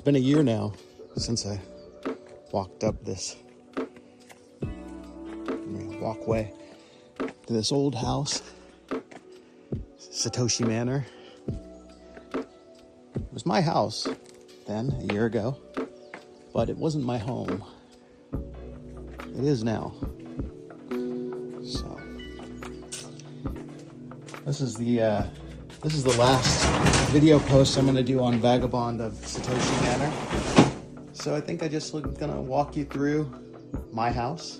been a year now since I walked up this walkway to this old house, Satoshi Manor. It was my house then, a year ago, but it wasn't my home. It is now. So this is the last video post I'm going to do on Vagobond of Satoshi Manor. So I think I just going to walk you through my house,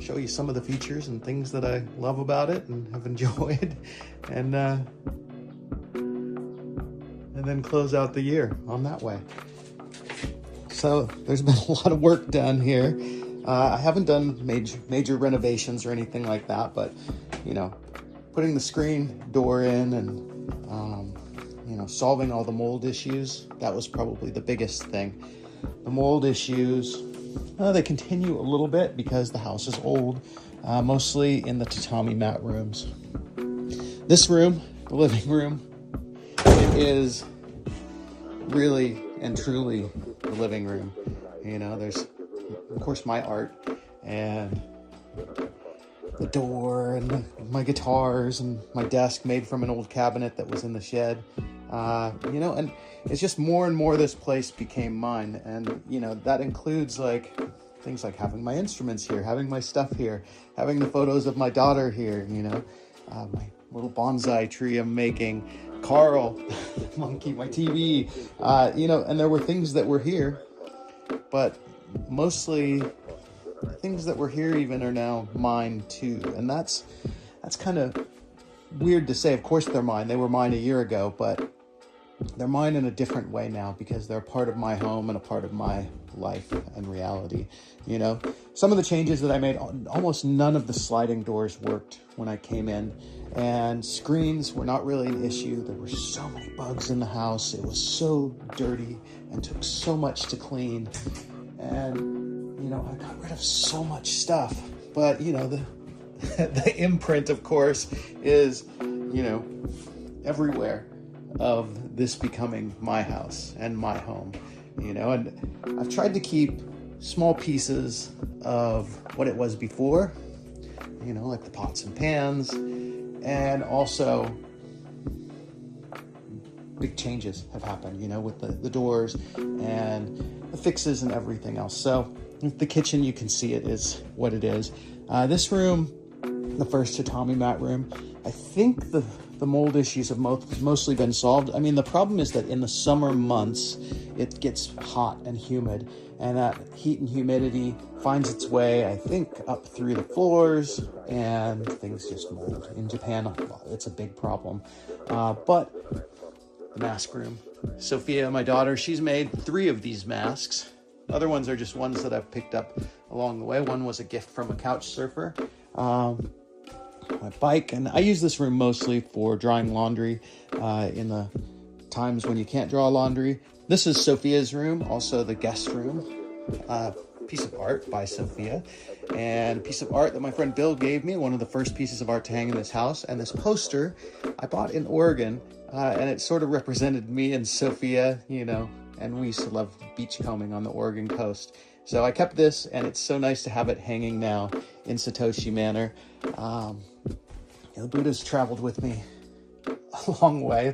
show you some of the features and things that I love about it and have enjoyed, and then close out the year on that way. So there's been a lot of work done here. I haven't done major renovations or anything like that, but putting the screen door in and solving all the mold issues, that was probably the biggest thing. The mold issues, they continue a little bit because the house is old, mostly in the tatami mat rooms. This room, the living room, it is really and truly the living room. There's, of course, my art and the door and my guitars and my desk made from an old cabinet that was in the shed. And it's just more and more this place became mine. And, that includes things like having my instruments here, having my stuff here, having the photos of my daughter here, my little bonsai tree I'm making, Carl, the monkey, my TV, and there were things that were here, but mostly the things that were here even are now mine too. And that's kind of weird to say. Of course they're mine. They were mine a year ago, but they're mine in a different way now because they're a part of my home and a part of my life and reality. Some of the changes that I made, almost none of the sliding doors worked when I came in, and screens were not really an issue. There were so many bugs in the house. It was so dirty and took so much to clean. And, I got rid of so much stuff, but, the imprint, of course, is, everywhere of this becoming my house and my home, and I've tried to keep small pieces of what it was before, like the pots and pans, and also big changes have happened, with the doors and the fixes and everything else. So the kitchen, you can see it is what it is. This room, the first tatami mat room, I think the mold issues have mostly been solved. I mean, the problem is that in the summer months, it gets hot and humid, and that heat and humidity finds its way, I think, up through the floors, and things just mold. In Japan, well, it's a big problem. But the mask room, Sophia, my daughter, she's made 3 of these masks. Other ones are just ones that I've picked up along the way. One was a gift from a couch surfer. My bike, and I use this room mostly for drying laundry in the times when you can't draw laundry. This is Sophia's room, also the guest room. Piece of art by Sophia, and a piece of art that my friend Bill gave me, one of the first pieces of art to hang in this house. And this poster I bought in Oregon, and it sort of represented me and Sophia, and we used to love beachcombing on the Oregon coast. So I kept this, and it's so nice to have it hanging now in Satoshi Manor. The Buddha's traveled with me a long way,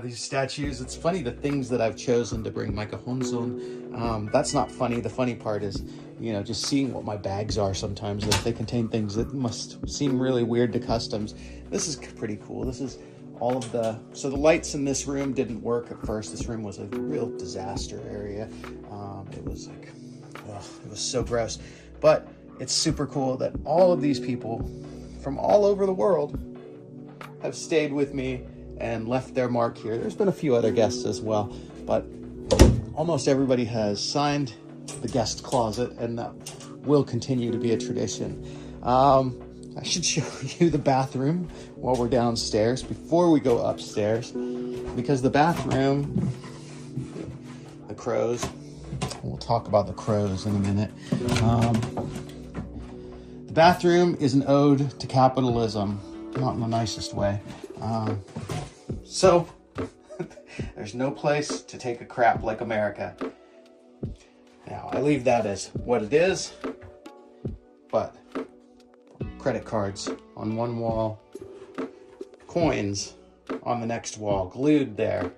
these statues. It's funny, the things that I've chosen to bring, like a honzon. That's not funny. The funny part is, just seeing what my bags are sometimes. They contain things that must seem really weird to customs. This is pretty cool. This is all of so the lights in this room didn't work at first. This room was a real disaster area. It was it was so gross. But it's super cool that all of these people from all over the world have stayed with me and left their mark here. There's been a few other guests as well, but almost everybody has signed the guest closet, and that will continue to be a tradition. I should show you the bathroom while we're downstairs before we go upstairs, because the bathroom, the crows, we'll talk about the crows in a minute. The bathroom is an ode to capitalism, not in the nicest way. So There's no place to take a crap like America. Now, I leave that as what it is, but credit cards on one wall, coins on the next wall, glued there.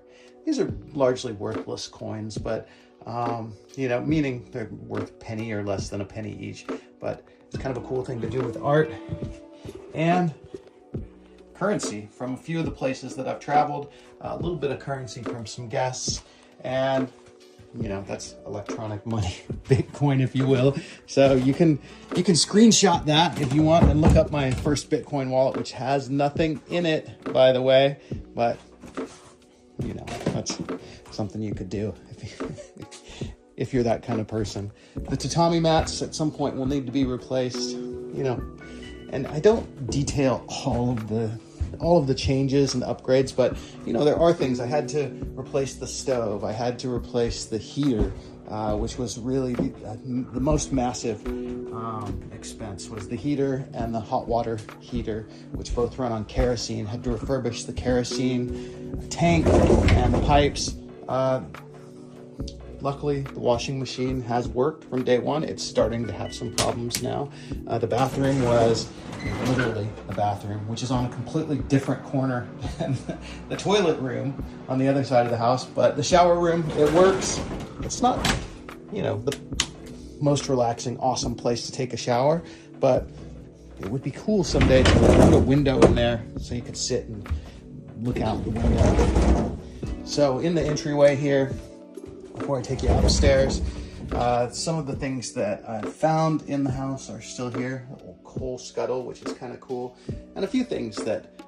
These are largely worthless coins, but, meaning they're worth a penny or less than a penny each, but it's kind of a cool thing to do with art. And currency from a few of the places that I've traveled, a little bit of currency from some guests, and that's electronic money, Bitcoin, if you will. So you can screenshot that if you want and look up my first Bitcoin wallet, which has nothing in it, by the way, but that's something you could do if you're that kind of person. The tatami mats at some point will need to be replaced, and I don't detail all of the changes and upgrades, but there are things. I had to replace the stove. I had to replace the heater, which was really the most massive expense was the heater and the hot water heater, which both run on kerosene. Had to refurbish the kerosene tank and the pipes. Luckily, the washing machine has worked from day one. It's starting to have some problems now. The bathroom was literally the bathroom, which is on a completely different corner than the toilet room on the other side of the house. But the shower room, it works. It's not, the most relaxing, awesome place to take a shower, but it would be cool someday to put a window in there so you could sit and look out the window. So in the entryway here, before I take you upstairs, some of the things that I found in the house are still here. A little coal scuttle, which is kind of cool. And a few things that,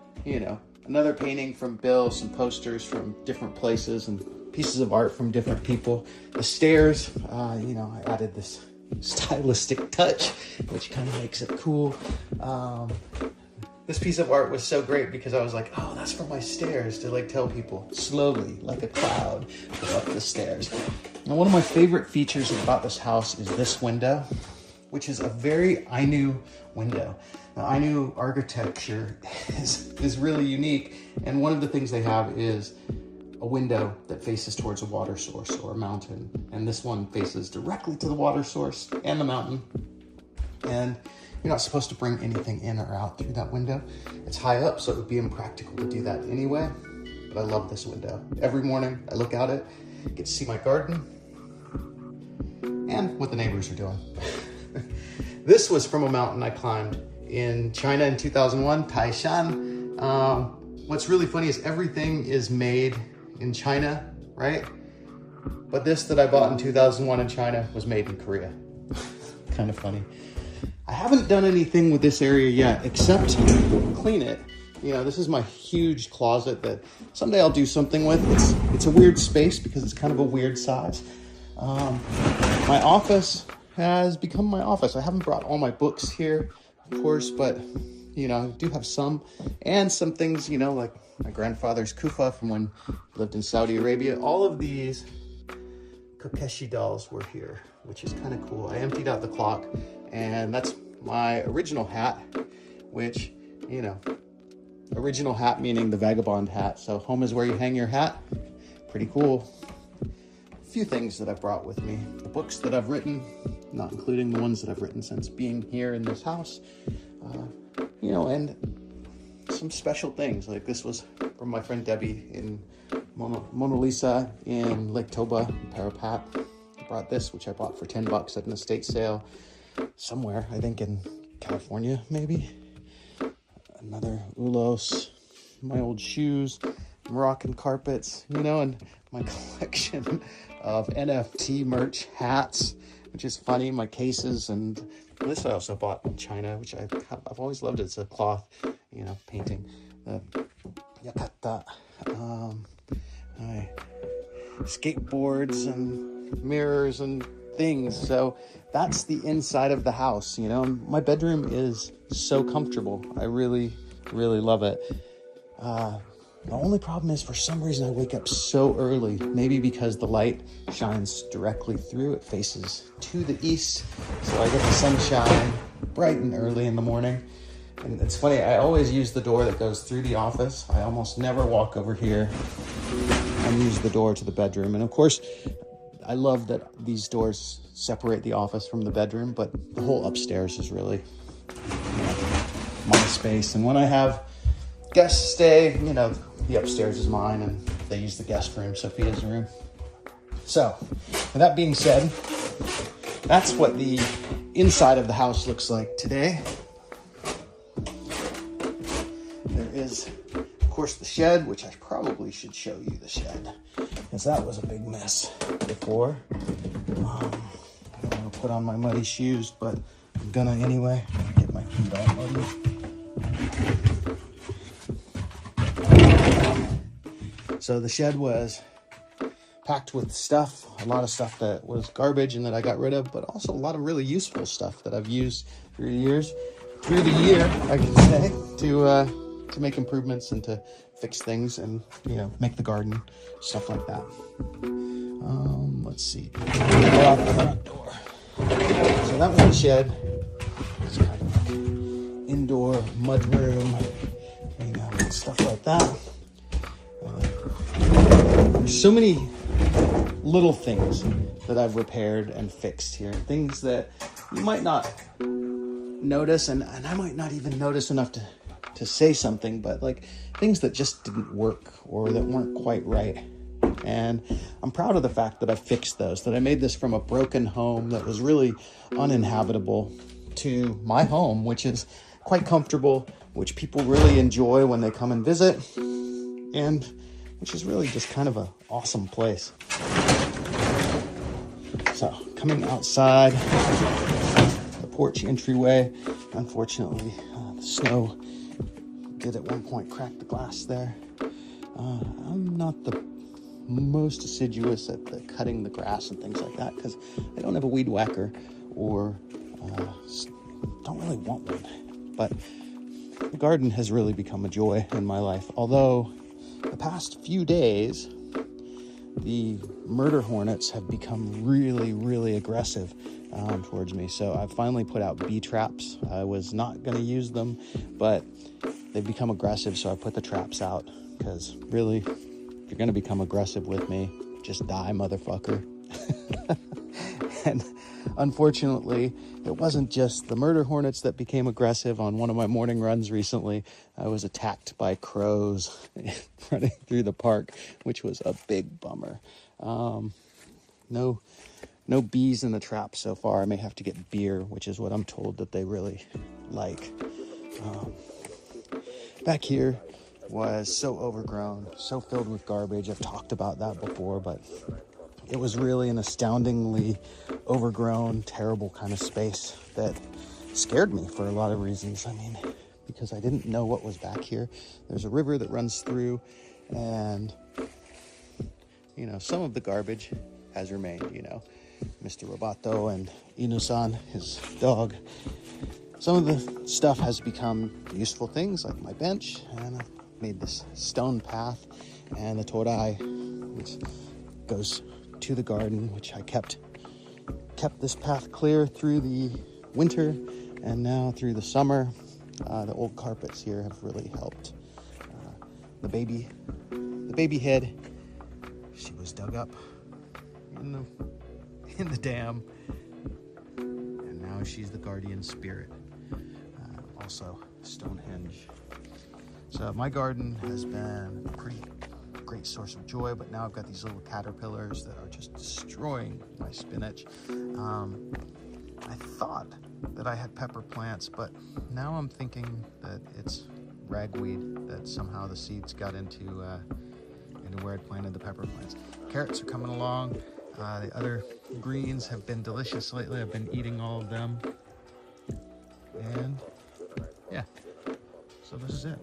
another painting from Bill, some posters from different places, and pieces of art from different people. The stairs, I added this stylistic touch, which kind of makes it cool. This piece of art was so great because I was like, oh, that's for my stairs, to tell people slowly, like a cloud, go up the stairs. Now, one of my favorite features about this house is this window, which is a very Ainu window. Now, Ainu architecture is really unique, and one of the things they have is a window that faces towards a water source or a mountain, and this one faces directly to the water source and the mountain. And you're not supposed to bring anything in or out through that window. It's high up, so it would be impractical to do that anyway. But I love this window. Every morning I look out it, get to see my garden and what the neighbors are doing. This was from a mountain I climbed in China in 2001, Taishan. What's really funny is everything is made in China, right? But this that I bought in 2001 in China was made in Korea. Kind of funny. I haven't done anything with this area yet, except clean it. This is my huge closet that someday I'll do something with. It's a weird space because it's kind of a weird size. My office has become my office. I haven't brought all my books here, of course, but, I do have some. And some things, like my grandfather's kufa from when he lived in Saudi Arabia. All of these Kokeshi dolls were here, which is kind of cool. I emptied out the clock, and that's my original hat, which, original hat meaning the Vagobond hat. So home is where you hang your hat. Pretty cool. A few things that I've brought with me. The books that I've written, not including the ones that I've written since being here in this house. And some special things. Like this was from my friend Debbie in Mona Lisa in Lake Toba, in Parapat. I brought this, which I bought for $10 at an estate sale somewhere, I think in California, maybe. Another Ulos, my old shoes, Moroccan carpets, and my collection of NFT merch hats, which is funny, my cases, and this I also bought in China, which I've always loved. It's a cloth, painting. The yakata, skateboards and mirrors and things. So that's the inside of the house, My bedroom is so comfortable. I really, really love it. The only problem is, for some reason, I wake up so early. Maybe because the light shines directly through. It faces to the east, so I get the sunshine bright and early in the morning. And it's funny, I always use the door that goes through the office. I almost never walk over here. and use the door to the bedroom. And of course, I love that these doors separate the office from the bedroom, but the whole upstairs is really my space. And when I have guests stay, the upstairs is mine, and they use the guest room, Sophia's room. So, with that being said, that's what the inside of the house looks like today. There is, of course, the shed, which I probably should show you the shed, because that was a big mess before. I don't want to put on my muddy shoes, but I'm gonna anyway. Get my feet all muddy. So the shed was packed with stuff, a lot of stuff that was garbage and that I got rid of, but also a lot of really useful stuff that I've used through the year, I can say, to make improvements and to fix things and, make the garden, stuff like that. Let's see. Go out the front door. So that was the shed. It's kind of like indoor mud room, stuff like that. There's so many little things that I've repaired and fixed here. Things that you might not notice, and I might not even notice enough to say something, but like things that just didn't work or that weren't quite right. And I'm proud of the fact that I fixed those, that I made this from a broken home that was really uninhabitable to my home, which is quite comfortable, which people really enjoy when they come and visit, and which is really just kind of an awesome place. So, coming outside, the porch entryway, unfortunately, the snow did at one point crack the glass there. I'm not the most assiduous at cutting the grass and things like that, because I don't have a weed whacker or don't really want one. But the garden has really become a joy in my life, although the past few days, the murder hornets have become really, really aggressive towards me. So I've finally put out bee traps. I was not going to use them, but they've become aggressive, so I put the traps out, because really, if you're going to become aggressive with me, just die, motherfucker. And unfortunately, it wasn't just the murder hornets that became aggressive. On one of my morning runs recently, I was attacked by crows running through the park, which was a big bummer. No bees in the trap so far. I may have to get beer, which is what I'm told that they really like. Back here was so overgrown, so filled with garbage. I've talked about that before, but it was really an astoundingly overgrown, terrible kind of space that scared me for a lot of reasons. I mean, because I didn't know what was back here. There's a river that runs through, and, some of the garbage has remained, Mr. Roboto and Inu-san, his dog. Some of the stuff has become useful things, like my bench, and I've made this stone path and the torai, which goes to the garden, which I kept this path clear through the winter and now through the summer. The old carpets here have really helped. The baby head, she was dug up in the dam, and now she's the guardian spirit. Also Stonehenge. So my garden has been a pretty great source of joy, but now I've got these little caterpillars that are just destroying my spinach. I thought that I had pepper plants, but now I'm thinking that it's ragweed, that somehow the seeds got into where I planted the pepper plants. Carrots are coming along. The other greens have been delicious lately. I've been eating all of them. And yeah, so this is it.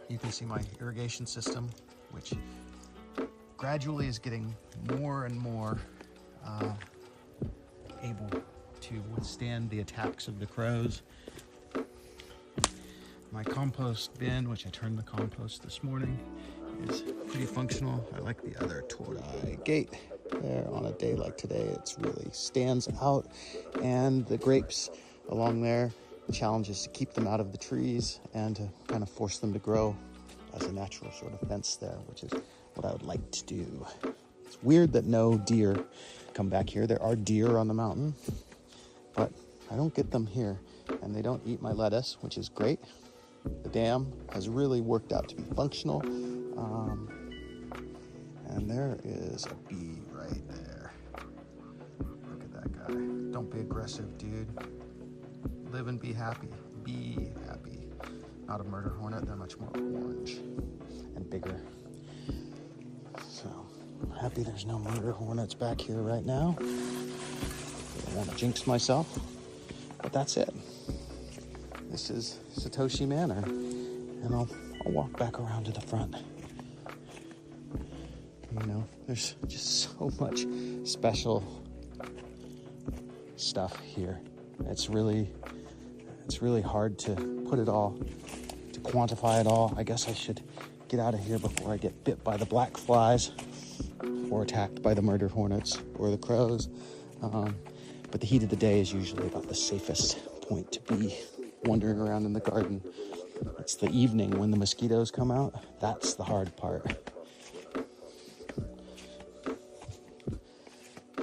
You can see my irrigation system, which gradually is getting more and more able to withstand the attacks of the crows. My compost bin, which I turned the compost this morning, is pretty functional. I like the other torii gate there. On a day like today, it really stands out. And the grapes along there, the challenge is to keep them out of the trees and to kind of force them to grow as a natural sort of fence there, which is what I would like to do. It's weird that no deer come back here. There are deer on the mountain, but I don't get them here, and they don't eat my lettuce, which is great. The dam has really worked out to be functional. And there is a bee right there. Look at that guy. Don't be aggressive, dude. Live and be happy. Be happy. Not a murder hornet. They're much more orange and bigger. So I'm happy there's no murder hornets back here right now. I don't want to jinx myself, but that's it. This is Satoshi Manor, and I'll walk back around to the front. You know, there's just so much special stuff here. It's really hard to put it all, to quantify it all. I guess I should get out of here before I get bit by the black flies or attacked by the murder hornets or the crows. But the heat of the day is usually about the safest point to be wandering around in the garden. It's the evening when the mosquitoes come out. That's the hard part.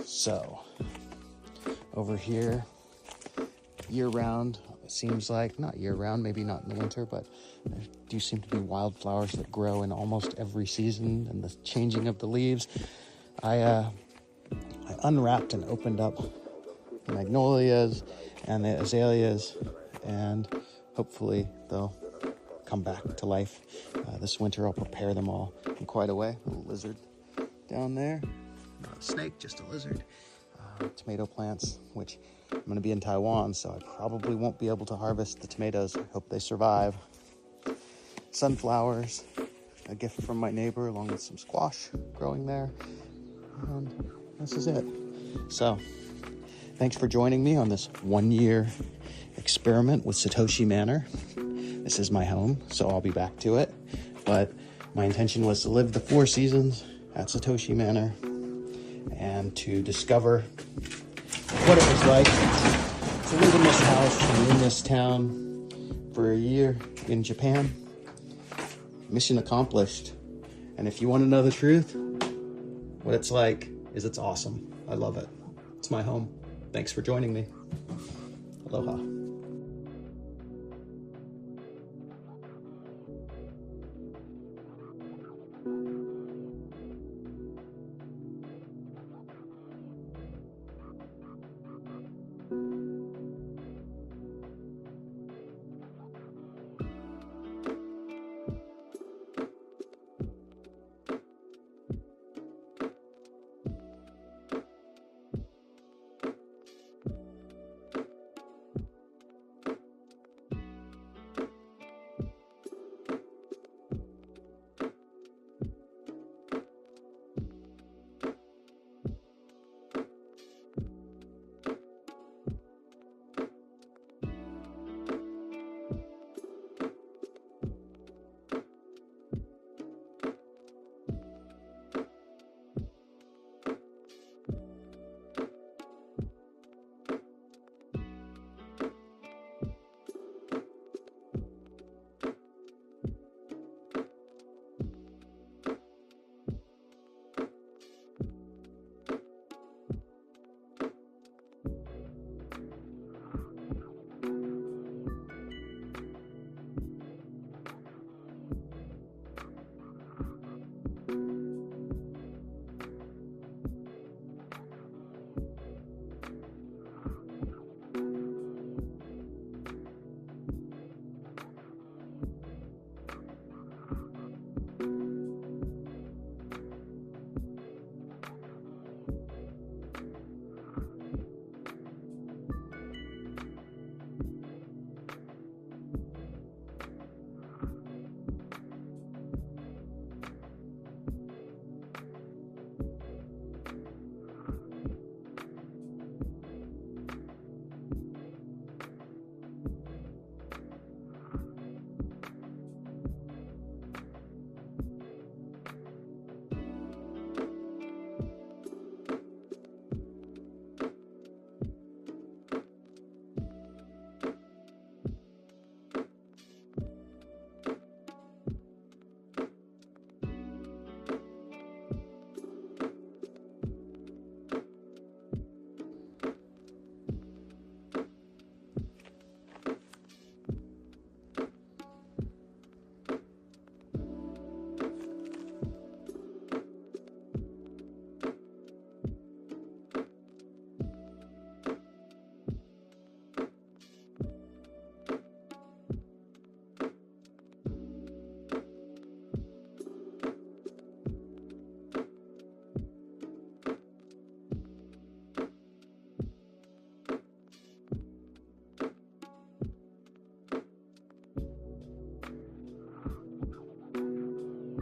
So, over here, year-round, it seems like, not year-round, maybe not in the winter, but there do seem to be wildflowers that grow in almost every season, and the changing of the leaves. I unwrapped and opened up the magnolias and the azaleas, and hopefully they'll come back to life. This winter I'll prepare them all in quite a way. A little lizard down there. Not a snake, just a lizard. Tomato plants, which I'm going to be in Taiwan, so I probably won't be able to harvest the tomatoes. I hope they survive. Sunflowers, a gift from my neighbor, along with some squash growing there. And this is it. So, thanks for joining me on this 1-year experiment with Satoshi Manor. This is my home, so I'll be back to it. But my intention was to live the 4 seasons at Satoshi Manor and to discover what it was like to live in this house and in this town for a year in Japan. Mission accomplished. And if you want to know the truth, what it's like is it's awesome. I love it. It's my home. Thanks for joining me. Aloha.